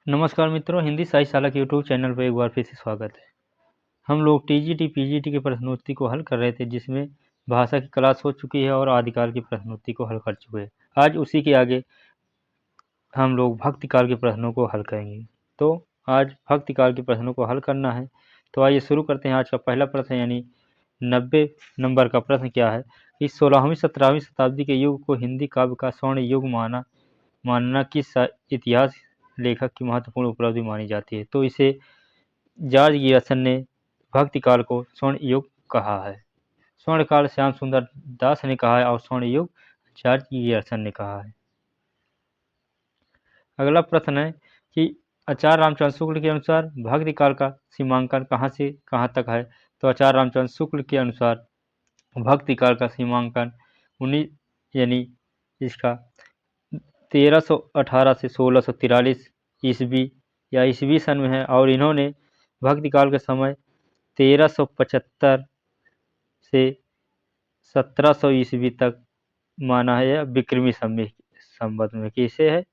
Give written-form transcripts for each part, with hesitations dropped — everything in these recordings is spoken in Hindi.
नमस्कार मित्रों, हिंदी साहित्यशाला के यूट्यूब चैनल पर एक बार फिर से स्वागत है। हम लोग टीजीटी पीजीटी के प्रश्नोत्तरी को हल कर रहे थे, जिसमें भाषा की क्लास हो चुकी है और आदिकाल की प्रश्नोत्तरी को हल कर चुके हैं। आज उसी के आगे हम लोग भक्तिकाल के प्रश्नों को हल करेंगे। तो आज भक्तिकाल के प्रश्नों को हल करना है, तो आइए शुरू करते हैं। आज का पहला प्रश्न यानी 90 नंबर का प्रश्न क्या है कि 16वीं 17वीं शताब्दी के युग को हिंदी काव्य का स्वर्ण युग मानना किस इतिहास लेखक की महत्वपूर्ण उपलब्धि मानी जाती है। तो इसे जॉर्ज गियर्सन ने भक्तिकाल को स्वर्ण युग कहा है। स्वर्णकाल श्याम सुंदर दास ने कहा है और स्वर्ण युग जॉर्ज गियर्सन ने कहा है। अगला प्रश्न है कि आचार्य रामचंद्र शुक्ल के अनुसार भक्तिकाल का सीमांकन कहाँ से कहाँ तक है। तो आचार्य रामचंद्र शुक्ल के अनुसार भक्तिकाल का सीमांकन 19 यानी इसका 1318 से 1643 ईस्वी या ईस्वी सन में है, और इन्होंने भक्तिकाल के समय 1375 से 1700 ईस्वी तक माना है, या विक्रमी संवत में। किसे है?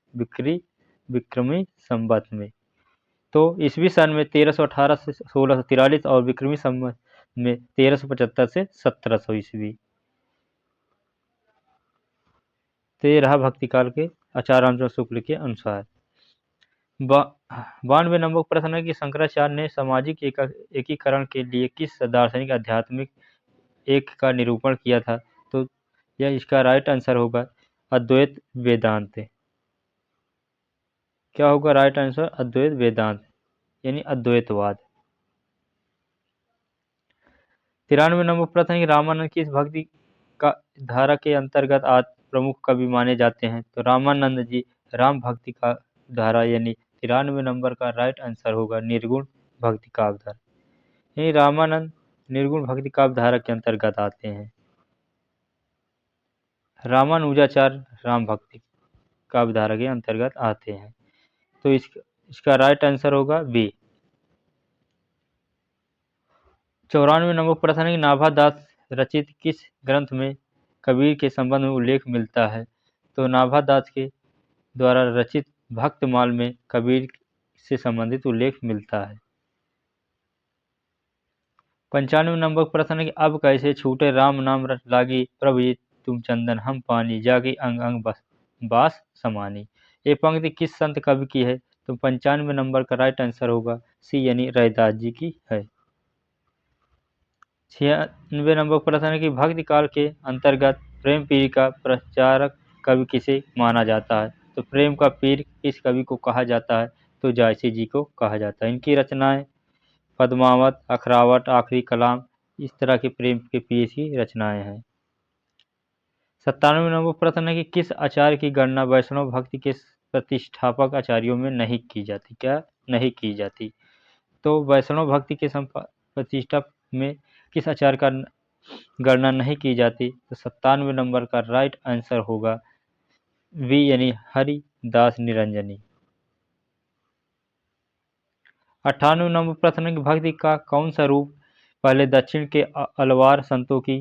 विक्रमी संवत में। तो ईस्वी सन में 1318 से 1643 और विक्रमी संवत में 1375 से 1700 ईस्वी। तो ये रहा भक्तिकाल के आचार्य रामचंद्र शुक्ल के अनुसार। 92 नंबर प्रश्न है कि शंकराचार्य ने सामाजिक एकीकरण के लिए किस दार्शनिक आध्यात्मिक एक का निरूपण किया था। तो यह इसका राइट आंसर होगा अद्वैत वेदांत। क्या होगा राइट आंसर? अद्वैत वेदांत यानी अद्वैतवाद। 93 नंबर प्रश्न है कि रामानंद किस भक्ति का धारा के अंतर्गत आज प्रमुख कवि माने जाते हैं। तो रामानंद जी राम भक्ति का धारा यानी 93 नंबर का राइट आंसर होगा निर्गुण भक्ति काव्य धारा, यानी रामानंद निर्गुण भक्ति काव्य धारा के अंतर्गत आते हैं। रामानुजाचार्य राम भक्ति काव्य धारा के अंतर्गत आते हैं। तो इसका राइट आंसर होगा बी। 94 नंबर प्रश्न है कि नाभादास रचित किस ग्रंथ में कबीर के संबंध में उल्लेख मिलता है। तो नाभादास के द्वारा रचित भक्तमाल में कबीर से संबंधित उल्लेख मिलता है। 95 नंबर प्रश्न है कि अब कैसे छूटे राम नाम रस लागी, प्रभु जी तुम चंदन हम पानी, जागी अंग अंग बास समानी। ये पंक्ति किस संत कवि की है। तो 95 नंबर का राइट आंसर होगा सी यानी रैदास जी की है। 96 नंबर प्रश्न है कि भक्ति काल के अंतर्गत प्रेम पीर का प्रचारक कवि किसे माना जाता है। तो प्रेम का पीर किस कवि को कहा जाता है। तो जायसी जी को कहा जाता है। इनकी रचनाएं पद्मावत, अखरावट, आखिरी कलाम इस तरह के प्रेम के पीर की रचनाएं हैं। 97 नंबर प्रश्न है कि किस आचार्य की गणना वैष्णव भक्ति के प्रतिष्ठापक आचार्यों में नहीं की जाती। क्या नहीं की जाती। तो वैष्णव भक्ति के प्रतिष्ठा में किस आचार्य का गणना नहीं की जाती। तो 97 नंबर का राइट आंसर होगा वी यानी हरिदास निरंजनी। 98 नंबर प्रश्न है कि भक्ति का कौन सा रूप पहले दक्षिण के अलवार संतों की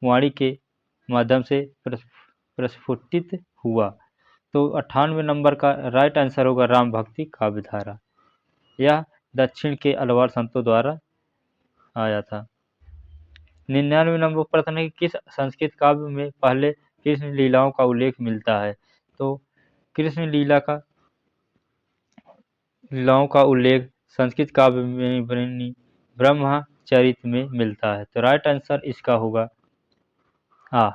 वाणी के माध्यम से प्रस्फुटित हुआ। तो 98 नंबर का राइट आंसर होगा राम भक्ति काव्य धारा। यह दक्षिण के अलवार संतों द्वारा आया था। 99 नंबर प्रश्न है कि किस संस्कृत काव्य में पहले कृष्ण लीलाओं का उल्लेख मिलता है। तो कृष्ण लीलाओं का उल्लेख संस्कृत काव्य में ब्रह्मचरित में मिलता है। तो राइट आंसर इसका होगा आ।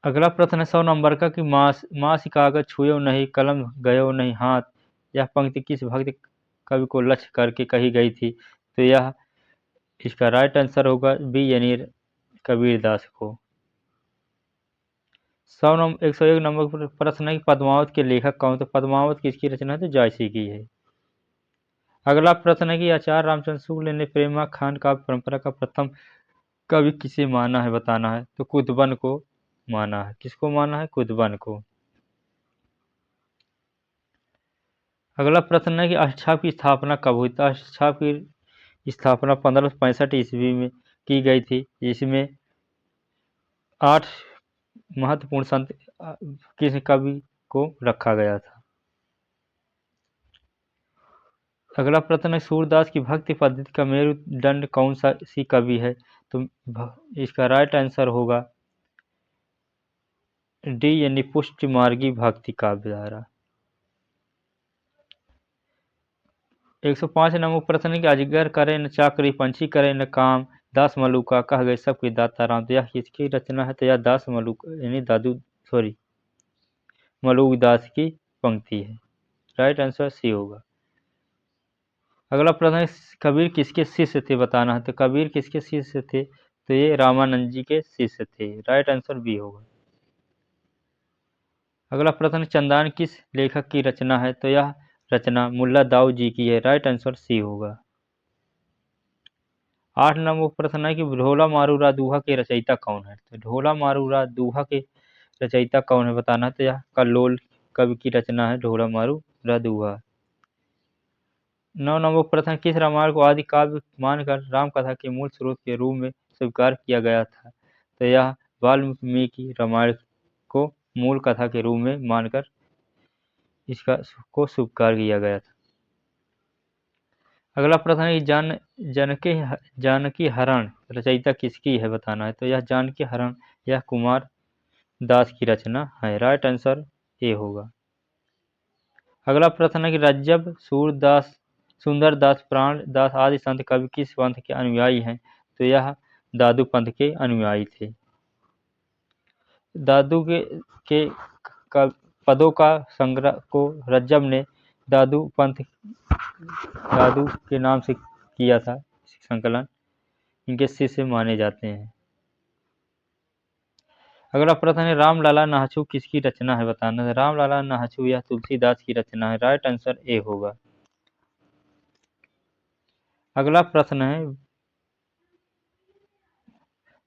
अगला प्रश्न है 100 नंबर का कि मासी कागज छुयो नहीं, कलम गयो नहीं हाथ। यह पंक्ति किस भक्ति कवि को लक्ष्य करके कही गई थी। तो यह इसका राइट आंसर होगा बी यानी कबीरदास को। 101 नंबर प्रश्न है कि पद्मावत के लेखक कौन। तो पद्मावत किसकी रचना है। तो जायसी की है। अगला प्रश्न है कि आचार्य रामचंद्र शुक्ल ने प्रेमा खान का परंपरा का प्रथम कवि किसे माना है, बताना है। तो कुतुबन को माना है। किसको माना है? कुतुबन को। अगला प्रश्न है कि अष्टछाप की स्थापना कब हुई। तो अष्टछाप की स्थापना 1565 ईस्वी में की गई थी, जिसमें 8 महत्वपूर्ण संत किस कवि को रखा गया था। अगला प्रश्न है, सूरदास की भक्ति पद्धति का मेरुदंड कौन सा सी कवि है? तो इसका राइट आंसर होगा डी यानी पुष्टिमार्गी भक्ति काव्यधारा। 105 नंबर प्रश्न है कि अजगर करे न चाकरी, पंछी करे न काम, दास मलुका कह गए सबके दाता राम। तो यह किसकी रचना है? तो यह दास मलुका यानी मलुक दास की पंक्ति है। राइट आंसर सी होगा। अगला प्रश्न है, कबीर किसके शिष्य थे? बताना है। तो कबीर किसके शिष्य थे? तो ये रामानंद जी के शिष्य थे। राइट आंसर बी होगा। अगला प्रश्न, चंदान किस लेखक की रचना है? तो यह रचना मुल्ला दाऊद जी की है। राइट आंसर सी होगा। 8 नंबर प्रश्न है कि ढोला मारूरा दूहा के रचयिता कौन है? तो ढोला मारूरा दूहा के रचयिता कौन है? बताना है। तो यह कल्लोल कवि की रचना है ढोला मारूरा दूहा। 9 नंबर प्रश्न, किस रामायण को आदि काव्य मानकर रामकथा के मूल स्रोत के रूप में स्वीकार किया गया था? तो यह वाल्मीकि रामायण को मूल कथा के रूप में मानकर इसका को स्वीकार किया गया था। अगला प्रश्न है, जानकी हरण रचयिता किसकी है? बताना है। तो यह जानकी हरण यह कुमार दास की रचना है। राइट आंसर ए होगा। अगला प्रश्न है कि रज्जब, सूरदास, सुंदरदास, प्राणदास आदि संत कवि किस पंथ के अनुयायी हैं? तो यह दादू पंथ के अनुयायी थे। दादू के पदों का संग्रह को रज्जब ने दादू के नाम से किया था संकलन। इनके शिष्य माने जाते हैं। अगला प्रश्न है, रामलाला नाहचू किसकी रचना है? बताना है। रामलाला नाहचू यह तुलसीदास की रचना है। राइट आंसर ए होगा। अगला प्रश्न है,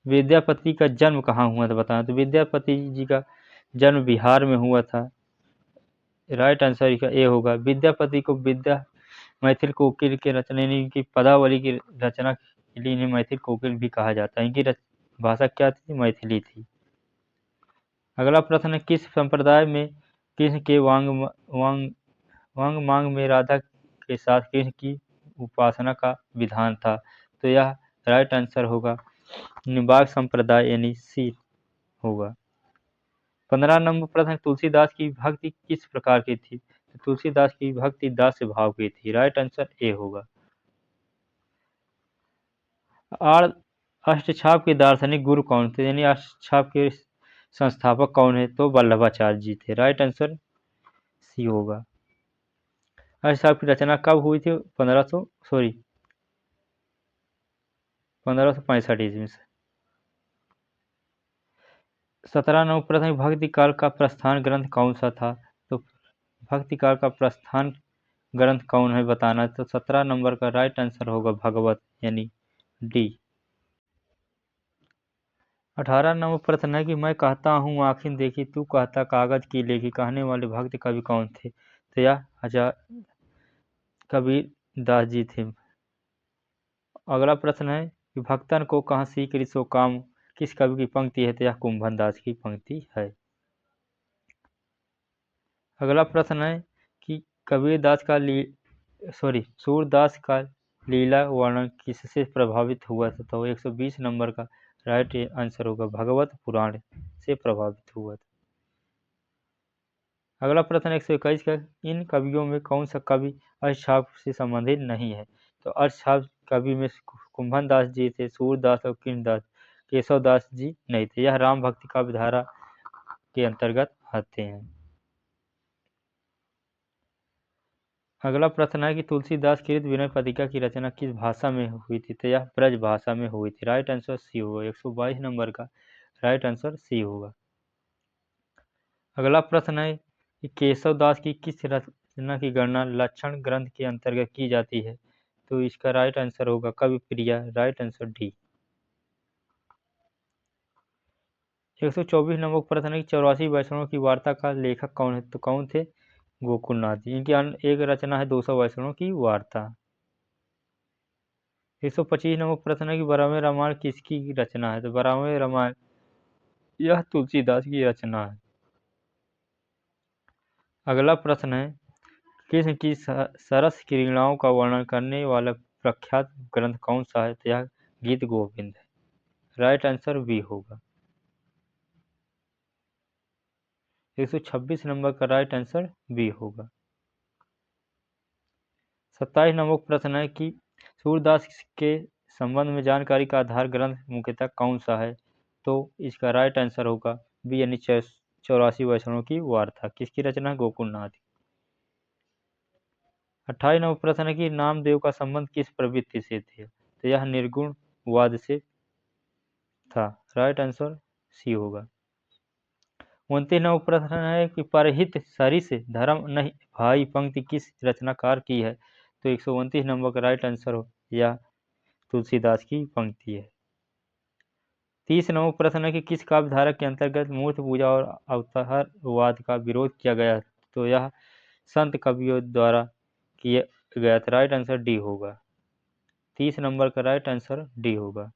विद्यापति का जन्म कहाँ हुआ था? बताना। तो विद्यापति जी का जन्म बिहार में हुआ था। राइट आंसर इसका ए होगा। विद्यापति को मैथिल कोकिल के रचना यानी इनकी पदावली की रचना के लिए इन्हें मैथिल कोकिल भी कहा जाता है। इनकी भाषा क्या थी? मैथिली थी। अगला प्रश्न है, किस संप्रदाय में कृष्ण के वांग मांग में राधा के साथ कृष्ण की उपासना का विधान था? तो यह राइट आंसर होगा निबाग संप्रदाय यानी सी होगा। 15 नंबर प्रश्न, तुलसीदास की भक्ति किस प्रकार की थी? तो तुलसीदास की भक्ति दास्य भाव की थी। राइट आंसर ए होगा। और अष्टछाप के दार्शनिक गुरु कौन थे? यानी अष्टछाप के संस्थापक कौन है? तो वल्लभाचार्य जी थे। राइट आंसर सी होगा। अष्टछाप की रचना कब हुई थी? 1565 ईस्वी से। 17 नंबर प्रश्न, भक्ति काल का प्रस्थान ग्रंथ कौन सा था? तो भक्ति काल का प्रस्थान ग्रंथ कौन है? बताना। तो 17 नंबर का राइट आंसर होगा भगवत यानी डी। 18 नंबर प्रश्न है कि मैं कहता हूँ आँखें देखी तू कहता कागज की लेखी, कहने वाले भक्त कवि कौन थे? तो यह कबीर दास जी थे। अगला प्रश्न है कि भक्तन को कहाँ सीकरी सो काम किस कवि की पंक्ति है? तो यह कुंभन दास की पंक्ति है। अगला प्रश्न है कि सूरदास का लीला वर्णन किससे प्रभावित हुआ था? तो 120 नंबर का राइट आंसर होगा भगवत पुराण से प्रभावित हुआ था। अगला प्रश्न 121 का, इन कवियों में कौन सा कवि अष्टछाप से संबंधित नहीं है? तो अष्टछाप कवि में कुंभन दास जी थे, सूरदास और कृष्णदास, केशव दास जी नहीं थे। यह राम भक्ति काव्य धारा के अंतर्गत आते हैं। अगला प्रश्न है कि तुलसीदास कृत विनय पत्रिका की रचना किस भाषा में हुई थी? तो यह ब्रज भाषा में हुई थी। राइट आंसर सी होगा। 122 नंबर का राइट आंसर सी होगा। अगला प्रश्न है कि केशव दास की किस रचना की गणना लक्षण ग्रंथ के अंतर्गत की जाती है? तो इसका राइट आंसर होगा Kavi Priya. Right answer D. 124 number प्रश्न है कि 84 वैष्णवों की वार्ता का लेखक कौन है? तो कौन थे? गोकुलनाथ जी। इनकी एक रचना है 200 वैष्णवों की वार्ता। 125 नंबर प्रश्न है कि बारहवें रामायण किसकी रचना है? तो बारहवें रामायण यह तुलसीदास की रचना है। अगला प्रश्न है, कृष्ण की सरस क्रीड़ाओं का वर्णन करने वाला प्रख्यात ग्रंथ कौन सा है? तो यह गीत गोविंद है। राइट आंसर बी होगा। 126 नंबर का राइट आंसर बी होगा। 27 नंबर प्रश्न है कि सूरदास के संबंध में जानकारी का आधार ग्रंथ मुख्यतः कौन सा है? तो इसका राइट आंसर होगा बी, यानी 84 वैष्णव की वार्ता। किसकी रचना? गोकुलनाथ। 28 नंबर प्रश्न है कि नामदेव का संबंध किस प्रवृत्ति से थे? तो यह निर्गुण वाद से था। राइट आंसर सी होगा। 29 नंबर प्रश्न है कि परहित सरिस धर्म नहीं भाई पंक्ति किस रचनाकार की है? तो 129 नंबर का राइट आंसर हो यह तुलसीदास की पंक्ति है। 30 नंबर प्रश्न है कि किस काव्य धारा के अंतर्गत मूर्त पूजा और अवतारवाद का विरोध किया गया? तो यह संत कवियों द्वारा किया गया था। राइट आंसर डी होगा। 30 नंबर का राइट आंसर डी होगा।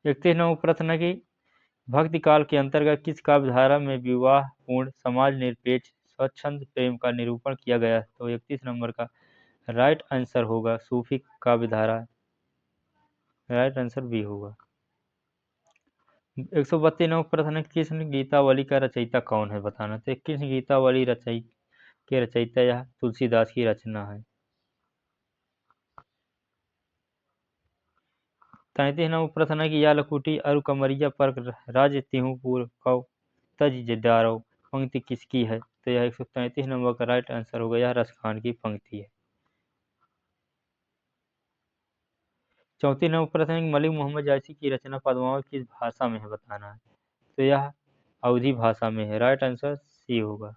31 नंबर प्रश्न है कि भक्ति काल के अंतर्गत किस काव्य धारा में विवाह पूर्ण समाज निरपेक्ष स्वच्छंद प्रेम का निरूपण किया गया? तो 31 नंबर का राइट आंसर होगा सूफी काव्य धारा। राइट आंसर बी होगा। 132 नंबर प्रश्न है, कृष्ण गीतावली का रचयिता कौन है? बताना। तो कृष्ण गीतावली के रचयिता यह तुलसीदास की रचना है। 33 नंबर प्रश्न है कि या लकुटी अरु कमरिया पर राज तिहुपुर कौ तज जडारो पंक्ति किसकी है? तो यह 133 नंबर का राइट आंसर होगा। यह रसखान की पंक्ति है। 34 नंबर प्रश्न है कि मलिक मोहम्मद जायसी की रचना पद्मावत किस भाषा में है? बताना है। तो यह अवधी भाषा में है। राइट आंसर सी होगा।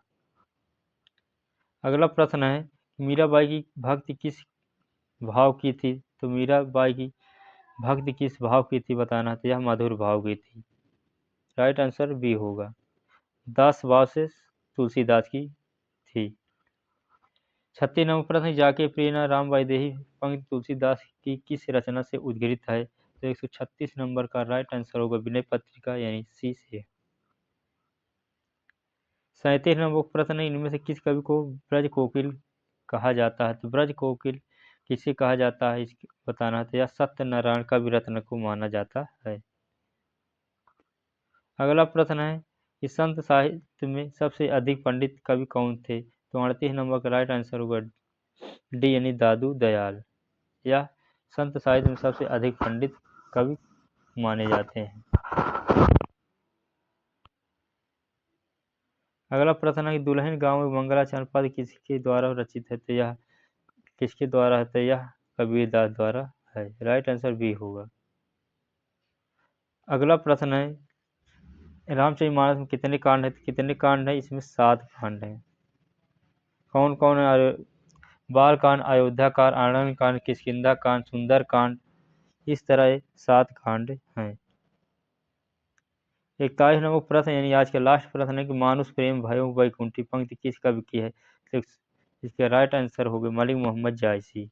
अगला प्रश्न है, मीराबाई की भक्ति किस भाव की थी? तो मीराबाई की भक्ति किस भाव की थी? बताना। तो यह मधुर भाव की थी। राइट आंसर बी होगा। 10 भाव से तुलसीदास की थी। 36 नंबर प्रश्न, जाके प्रेरणा राम वैदेही पंक्ति तुलसीदास की किस रचना से उद्गृत है? तो 136 नंबर का राइट आंसर होगा विनय पत्रिका यानी सी से। 37 नंबर प्रश्न, इनमें से किस कवि को ब्रज कोकिल कहा जाता है? तो ब्रज कोकिल किसे कहा जाता है इसकी बताना है। तो यह सत्यनारायण कवि रत्न को माना जाता है। अगला प्रश्न है कि संत साहित्य में सबसे अधिक पंडित कवि कौन थे? तो 38 नंबर का राइट आंसर होगा डी, यानी दादू दयाल। यह संत साहित्य में सबसे अधिक पंडित कवि माने जाते हैं। अगला प्रश्न है कि दुल्हन गाँव में मंगलाचरण पद किसके द्वारा रचित है? तो यह किसके द्वारा है? तो यह कबीरदास द्वारा है। राइट आंसर बी होगा। अगला प्रश्न है, रामचरितमानस में कितने कांड है? कितने कांड है? इसमें 7 कांड हैं। कौन कौन है? बाल कांड, अयोध्या कांड, आनंद कांड, किष्किंधा कांड, सुंदर कांड, इस तरह 7 कांड हैं। 41 नंबर प्रश्न यानी आज का लास्ट प्रश्न है कि मानुष प्रेम भयो वैकुंठी पंक्ति किस कवि की है? तो इसका राइट आंसर होगा मलिक मोहम्मद जायसी।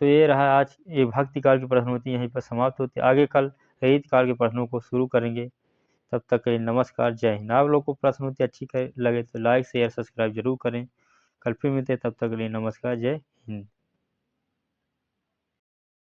तो ये रहा आज ये भक्ति काल की प्रश्नोत्तरी यहीं पर समाप्त होती है। आगे कल गणित काल के प्रश्नों को शुरू करेंगे। तब तक के लिए नमस्कार, जय हिंद। आप लोग को प्रश्नोत्तरी अच्छी लगे तो लाइक शेयर सब्सक्राइब जरूर करें। कल फिर मिलते हैं, तब तक के लिए नमस्कार, जय हिंद।